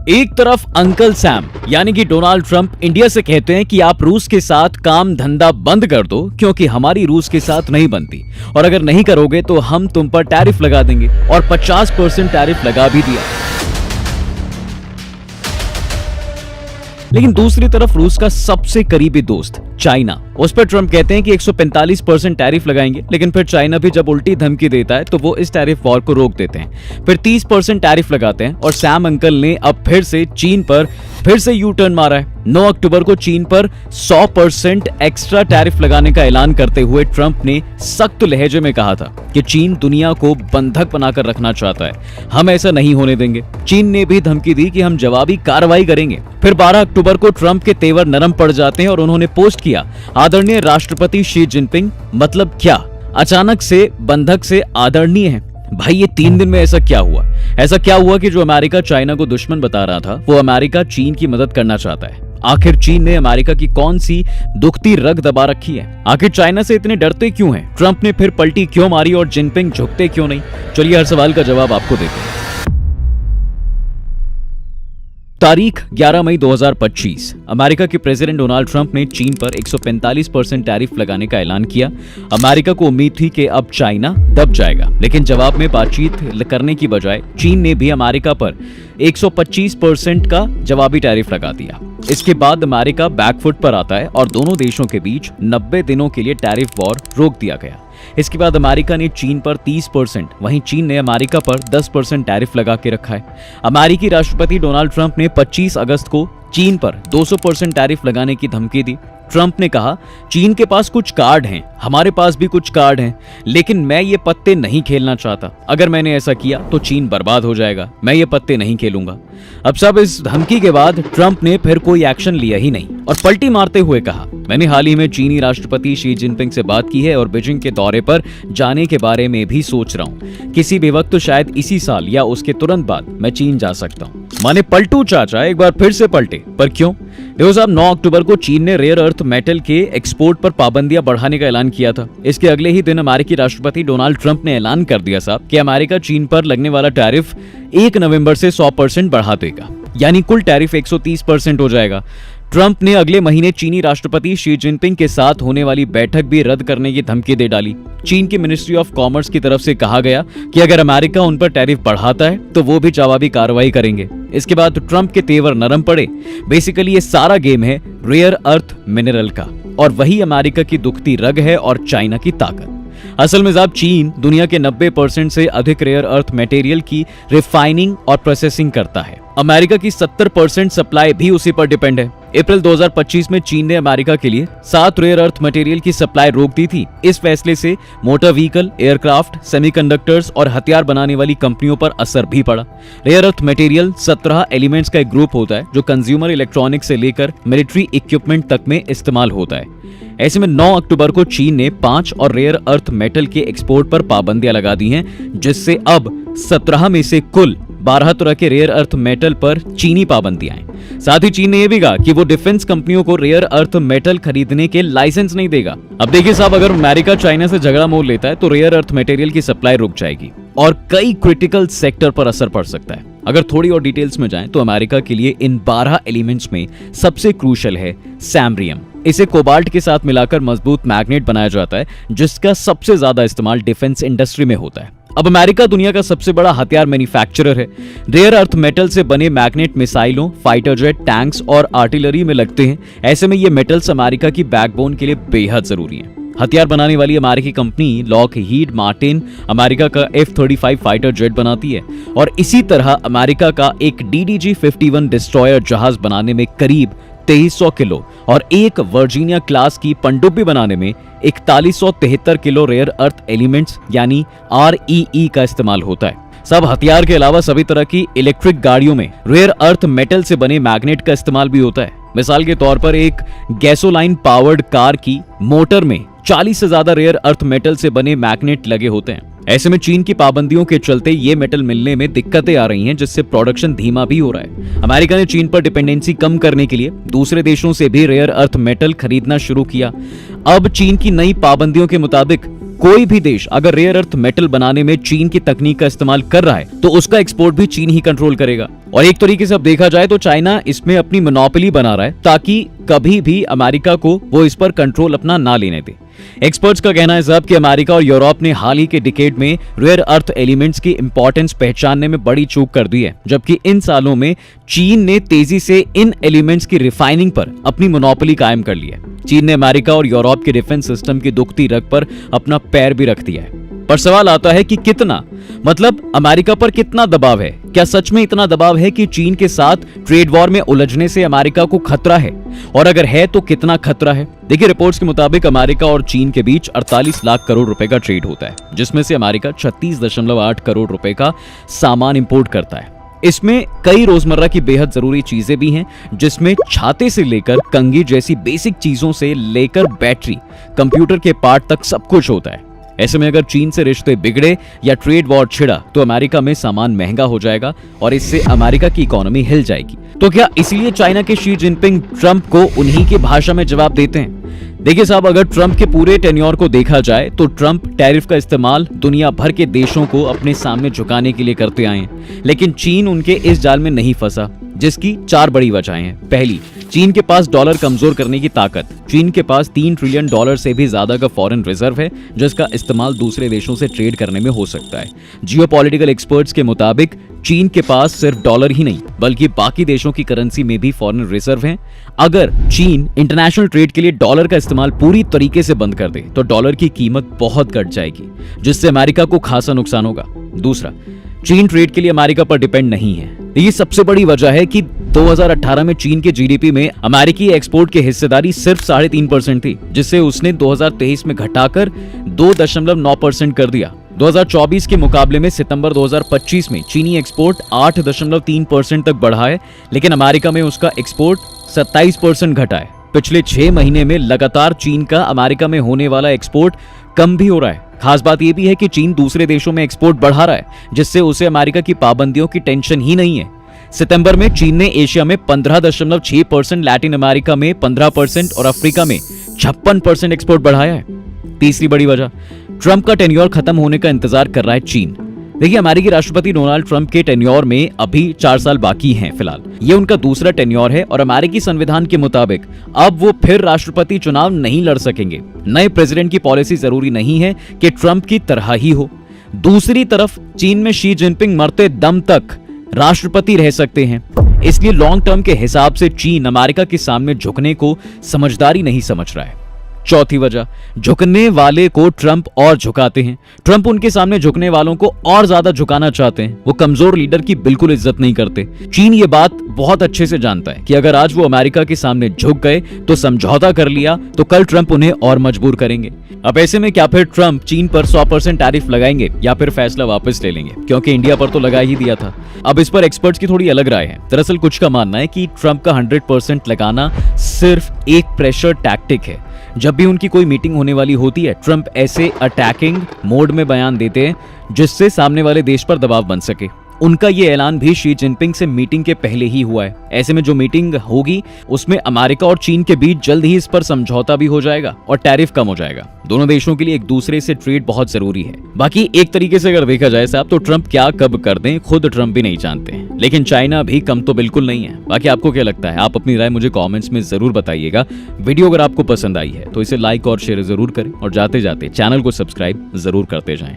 एक तरफ uncle Sam यानी कि डोनाल्ड ट्रंप इंडिया से कहते हैं कि आप रूस के साथ काम धंधा बंद कर दो क्योंकि हमारी रूस के साथ नहीं बनती और अगर नहीं करोगे तो हम तुम पर टैरिफ लगा देंगे और 50% टैरिफ लगा भी दिया। लेकिन दूसरी तरफ रूस का सबसे करीबी दोस्त चाइना, उस पर ट्रंप कहते हैं कि 145% टैरिफ लगाएंगे, लेकिन फिर चाइना भी जब उल्टी धमकी देता है तो वो इस टैरिफ वॉर को रोक देते हैं। फिर 30% टैरिफ लगाते हैं और सैम अंकल ने अब फिर से चीन पर फिर से यू टर्न मारा है। 9 अक्टूबर को चीन पर 100% एक्स्ट्रा टैरिफ लगाने का ऐलान करते हुए ट्रंप ने सख्त लहजे में कहा था कि चीन दुनिया को बंधक बनाकर रखना चाहता है, हम ऐसा नहीं होने देंगे। चीन ने भी धमकी दी कि हम जवाबी कार्रवाई करेंगे। फिर 12 अक्टूबर को ट्रंप के तेवर नरम पड़ जाते हैं और उन्होंने पोस्ट किया, आदरणीय राष्ट्रपति शी जिनपिंग, मतलब क्या अचानक से बंधक से आदरणीय है। भाई ये 3 दिन में ऐसा क्या हुआ? ऐसा क्या हुआ कि जो अमेरिका चाइना को दुश्मन बता रहा था वो अमेरिका चीन की मदद करना चाहता है? आखिर चीन ने अमेरिका की कौन सी दुखती रग दबा रखी है? आखिर चाइना से इतने डरते क्यों हैं? ट्रंप ने फिर पलटी क्यों मारी और जिनपिंग झुकते क्यों नहीं? चलिए हर सवाल का जवाब आपको देते हैं। तारीख 11 मई 2025। अमेरिका के प्रेसिडेंट डोनाल्ड ट्रंप ने चीन पर 145% टैरिफ लगाने का ऐलान किया। अमेरिका को उम्मीद थी कि अब चाइना दब जाएगा, लेकिन जवाब में बातचीत करने की बजाय चीन ने भी अमेरिका पर 125% का जवाबी टैरिफ लगा दिया। इसके बाद अमेरिका बैकफुट पर आता है और दोनों देशों के बीच 90 दिनों के लिए टैरिफ वॉर रोक दिया गया। इसके बाद अमेरिका ने चीन पर 30%, वहीं चीन ने अमेरिका पर 10% टैरिफ लगा के रखा है। अमेरिकी राष्ट्रपति डोनाल्ड ट्रंप ने 25 अगस्त को चीन पर 200% टैरिफ लगाने की धमकी दी। ट्रंप ने कहा, चीन के पास कुछ कार्ड हैं, हमारे पास भी कुछ कार्ड हैं, लेकिन मैं ये पत्ते नहीं खेलना चाहता। अगर मैंने ऐसा किया तो चीन बर्बाद हो जाएगा, मैं ये पत्ते नहीं खेलूंगा। अब सब इस धमकी के बाद ट्रंप ने फिर कोई एक्शन लिया ही नहीं और पलटी मारते हुए कहा, मैंने हाल ही में चीनी राष्ट्रपति शी जिनपिंग से बात की है और बीजिंग के दौरे पर जाने के बारे में भी सोच रहा हूँ। किसी भी वक्त, शायद इसी साल या उसके तुरंत बाद मैं चीन जा सकता हूँ। माने पलटू चाचा एक बार फिर से पलटे, पर क्यों? देखो साहब, 9 अक्टूबर को चीन ने रेयर अर्थ मेटल के एक्सपोर्ट पर पाबंदियां बढ़ाने का ऐलान किया था। इसके अगले ही दिन अमेरिकी राष्ट्रपति डोनाल्ड ट्रंप ने ऐलान कर दिया साहब कि अमेरिका चीन पर लगने वाला टैरिफ 1 नवंबर से 100% बढ़ा देगा, यानी कुल टैरिफ 130% हो जाएगा। ट्रंप ने अगले महीने चीनी राष्ट्रपति शी जिनपिंग के साथ होने वाली बैठक भी रद्द करने की धमकी दे डाली। चीन की मिनिस्ट्री ऑफ कॉमर्स की तरफ से कहा गया कि अगर अमेरिका उन पर टैरिफ बढ़ाता है तो वो भी जवाबी कार्रवाई करेंगे। इसके बाद ट्रंप के तेवर नरम पड़े। बेसिकली ये सारा गेम है रेयर अर्थ मिनरल का, और वही अमेरिका की दुखती रग है और चाइना की ताकत। असल में साहब चीन दुनिया के 90% से अधिक रेयर अर्थ मटेरियल की रिफाइनिंग और प्रोसेसिंग करता है। अमेरिका की 70% सप्लाई भी उसी पर डिपेंड है। अप्रैल 2025 में चीन ने अमेरिका के लिए 7 रेयर अर्थ मटेरियल की सप्लाई रोक दी थी। इस फैसले से मोटर व्हीकल, एयरक्राफ्ट, सेमीकंडक्टर्स और हथियार बनाने वाली कंपनियों पर असर भी पड़ा। रेयर अर्थ मटेरियल 17 एलिमेंट्स का एक ग्रुप होता है जो कंज्यूमर इलेक्ट्रॉनिक्स से लेकर मिलिट्री इक्विपमेंट तक में इस्तेमाल होता है। ऐसे में 9 अक्टूबर को चीन ने 5 और रेयर अर्थ मेटल के एक्सपोर्ट पर पाबंदियां लगा दी हैं, जिससे अब 17 में से कुल 12 तरह के रेयर अर्थ मेटल पर चीनी पाबंदियां हैं। साथ ही चीन ने यह भी कहा कि वो डिफेंस कंपनियों को रेयर अर्थ मेटल खरीदने के लाइसेंस नहीं देगा। अब देखिए साहब, अगर अमेरिका चाइना से झगड़ा मोल लेता है तो रेयर अर्थ मटेरियल की सप्लाई रुक जाएगी और कई क्रिटिकल सेक्टर पर असर पड़ सकता है। अगर थोड़ी और डिटेल्स में जाएं तो अमेरिका के लिए इन 12 एलिमेंट्स में सबसे क्रूशियल है सैमरियम। इसे कोबाल्ट के साथ मिलाकर मजबूत मैग्नेट बनाया जाता है, जिसका सबसे ज्यादा इस्तेमाल डिफेंस इंडस्ट्री में होता है। अब अमेरिका दुनिया का सबसे बड़ा हथियार मैन्युफैक्चरर है। रेयर अर्थ मेटल से बने मैग्नेट मिसाइलों, फाइटर जेट, टैंक्स और आर्टिलरी में लगते हैं। ऐसे में ये मेटल्स अमेरिका की बैकबोन के लिए बेहद जरूरी हैं। हथियार बनाने वाली अमेरिकी कंपनी लॉकहीड मार्टिन अमेरिका का F-35 फाइटर जेट बनाती है और इसी तरह अमेरिका का एक DDG-51 डिस्ट्रॉयर जहाज बनाने में करीब 2300 किलो और एक वर्जीनिया क्लास की पनडुब्बी बनाने में 4173 किलो रेयर अर्थ एलिमेंट्स यानी REE का इस्तेमाल होता है। सब हथियार के अलावा सभी तरह की इलेक्ट्रिक गाड़ियों में रेयर अर्थ मेटल से बने मैग्नेट का इस्तेमाल भी होता है। मिसाल के तौर पर एक गैसोलाइन पावर्ड कार की मोटर में 40 से ज्यादा रेयर अर्थ मेटल से बने मैग्नेट लगे होते हैं। ऐसे में चीन की पाबंदियों के चलते ये मेटल मिलने में दिक्कतें आ रही हैं, जिससे प्रोडक्शन धीमा भी हो रहा है। अमेरिका ने चीन पर डिपेंडेंसी कम करने के लिए दूसरे देशों से भी रेयर अर्थ मेटल खरीदना शुरू किया। अब चीन की नई पाबंदियों के मुताबिक कोई भी देश अगर रेयर अर्थ मेटल बनाने में चीन की तकनीक का इस्तेमाल कर रहा है तो उसका एक्सपोर्ट भी चीन ही कंट्रोल करेगा। और एक तरीके से अब देखा जाए तो चाइना इसमें अपनी मोनोपोली बना रहा है ताकि कभी भी अमेरिका को वो इस पर कंट्रोल अपना ना लेने दे। एक्सपर्ट्स का कहना है साहब कि अमेरिका और यूरोप ने हाल ही के डिकेड में रेयर अर्थ एलिमेंट्स की इंपॉर्टेंस पहचानने में बड़ी चूक कर दी है, जबकि इन सालों में चीन ने तेजी से इन एलिमेंट्स की रिफाइनिंग पर अपनी मोनोपोली कायम कर ली है। चीन ने अमेरिका और यूरोप के डिफेंस सिस्टम की दुखती रग पर अपना पैर भी रख दिया है। पर सवाल आता है कि कितना, मतलब अमेरिका पर कितना दबाव है? क्या सच में इतना दबाव है कि चीन के साथ ट्रेड वॉर में उलझने से अमेरिका को खतरा है? और अगर है तो कितना खतरा है? देखिए, रिपोर्ट्स के मुताबिक अमेरिका और चीन के बीच 48 लाख करोड़ रुपए का ट्रेड होता है, जिसमें से अमेरिका 36.8 करोड़ रुपए का सामान इंपोर्ट करता है। इसमें कई रोजमर्रा की बेहद जरूरी चीजें भी हैं, जिसमें छाते से लेकर कंघी जैसी बेसिक चीजों से लेकर बैटरी, कंप्यूटर के पार्ट तक सब कुछ होता है। ऐसे में अगर चीन से रिश्ते बिगड़े या ट्रेड वॉर छिड़ा तो अमेरिका में सामान महंगा हो जाएगा और इससे अमेरिका की इकोनॉमी हिल जाएगी। तो क्या इसीलिए चाइना के शी जिनपिंग ट्रंप को उन्हीं की भाषा में जवाब देते हैं? देखिए साहब, अगर ट्रंप के पूरे टेन्योर को देखा जाए तो ट्रंप टैरिफ का इस्तेमाल दुनिया भर के देशों को अपने सामने झुकाने के लिए करते आए हैं, लेकिन चीन उनके इस जाल में नहीं फंसा, जिसकी 4 बड़ी वजहें हैं। पहली, चीन के पास डॉलर कमजोर करने की ताकत। चीन के पास $3 ट्रिलियन से भी ज्यादा का फॉरेन रिजर्व है, जिसका इस्तेमाल दूसरे देशों से ट्रेड करने में हो सकता है। जियोपॉलिटिकल एक्सपर्ट्स के मुताबिक चीन के पास सिर्फ डॉलर ही नहीं बल्कि बाकी देशों की करेंसी में भी फॉरेन रिजर्व है। अगर चीन इंटरनेशनल ट्रेड के लिए डॉलर का इस्तेमाल पूरी तरीके से बंद कर दे तो डॉलर की कीमत बहुत घट जाएगी, जिससे अमेरिका को खासा नुकसान होगा। दूसरा, चीन ट्रेड के लिए अमेरिका पर डिपेंड नहीं है। ये सबसे बड़ी वजह है कि 2018 में चीन के जीडीपी में अमेरिकी एक्सपोर्ट की हिस्सेदारी सिर्फ 3.5% थी, जिससे उसने 2023 में घटाकर 2.9% कर दिया। 2024 के मुकाबले में सितंबर 2025 में चीनी एक्सपोर्ट 8.3% तक बढ़ा है, लेकिन अमेरिका में उसका एक्सपोर्ट 27% घटा है। पिछले 6 महीने में लगातार चीन का अमेरिका में होने वाला एक्सपोर्ट कम भी हो रहा है। खास बात यह भी है कि चीन दूसरे देशों में एक्सपोर्ट बढ़ा रहा है, जिससे उसे अमेरिका की पाबंदियों की टेंशन ही नहीं है। सितंबर में चीन ने एशिया में 15.6%, लैटिन अमेरिका में 15% और अफ्रीका में 56% एक्सपोर्ट बढ़ाया है। तीसरी बड़ी वजह, ट्रंप का टेन्योर खत्म होने का इंतजार कर रहा है चीन। देखिए, अमेरिकी राष्ट्रपति डोनाल्ड ट्रंप के टेन्योर में अभी 4 साल बाकी हैं। फिलहाल ये उनका दूसरा टेन्योर है और अमेरिकी संविधान के मुताबिक अब वो फिर राष्ट्रपति चुनाव नहीं लड़ सकेंगे। नए प्रेसिडेंट की पॉलिसी जरूरी नहीं है कि ट्रंप की तरह ही हो। दूसरी तरफ चीन में शी जिनपिंग मरते दम तक राष्ट्रपति रह सकते हैं, इसलिए लॉन्ग टर्म के हिसाब से चीन अमेरिका के सामने झुकने को समझदारी नहीं समझ रहा है। चौथी वजह, झुकने वाले को ट्रंप और झुकाते हैं। ट्रंप उनके सामने झुकने वालों को और ज्यादा झुकाना चाहते हैं। वो कमजोर लीडर की बिल्कुल इज्जत नहीं करते। चीन ये बात बहुत अच्छे से जानता है कि अगर आज वो अमेरिका के सामने झुक गए तो समझौता कर लिया तो कल ट्रंप उन्हें और मजबूर करेंगे। अब ऐसे में क्या फिर ट्रंप चीन पर 100% टैरिफ लगाएंगे या फिर फैसला वापस ले लेंगे, क्योंकि इंडिया पर तो लगा ही दिया था। अब इस पर एक्सपर्ट्स की थोड़ी अलग राय है। दरअसल कुछ का मानना है कि ट्रंप का 100% लगाना सिर्फ एक प्रेशर टैक्टिक है। जब भी उनकी कोई मीटिंग होने वाली होती है, ट्रंप ऐसे अटैकिंग मोड में बयान देते हैं जिससे सामने वाले देश पर दबाव बन सके। उनका ये ऐलान भी शी जिनपिंग से मीटिंग के पहले ही हुआ है। ऐसे में जो मीटिंग होगी उसमें अमेरिका और चीन के बीच जल्द ही इस पर समझौता भी हो जाएगा और टैरिफ कम हो जाएगा। दोनों देशों के लिए एक दूसरे से ट्रेड बहुत जरूरी है। बाकी एक तरीके से अगर देखा जाए साहब तो ट्रंप क्या कब कर दें खुद ट्रंप भी नहीं जानते हैं, लेकिन चाइना भी कम तो बिल्कुल नहीं है। बाकी आपको क्या लगता है? आप अपनी राय मुझे कॉमेंट्स में जरूर बताइएगा। वीडियो अगर आपको पसंद आई है तो इसे लाइक और शेयर जरूर करें और जाते जाते चैनल को सब्सक्राइब जरूर करते जाएं।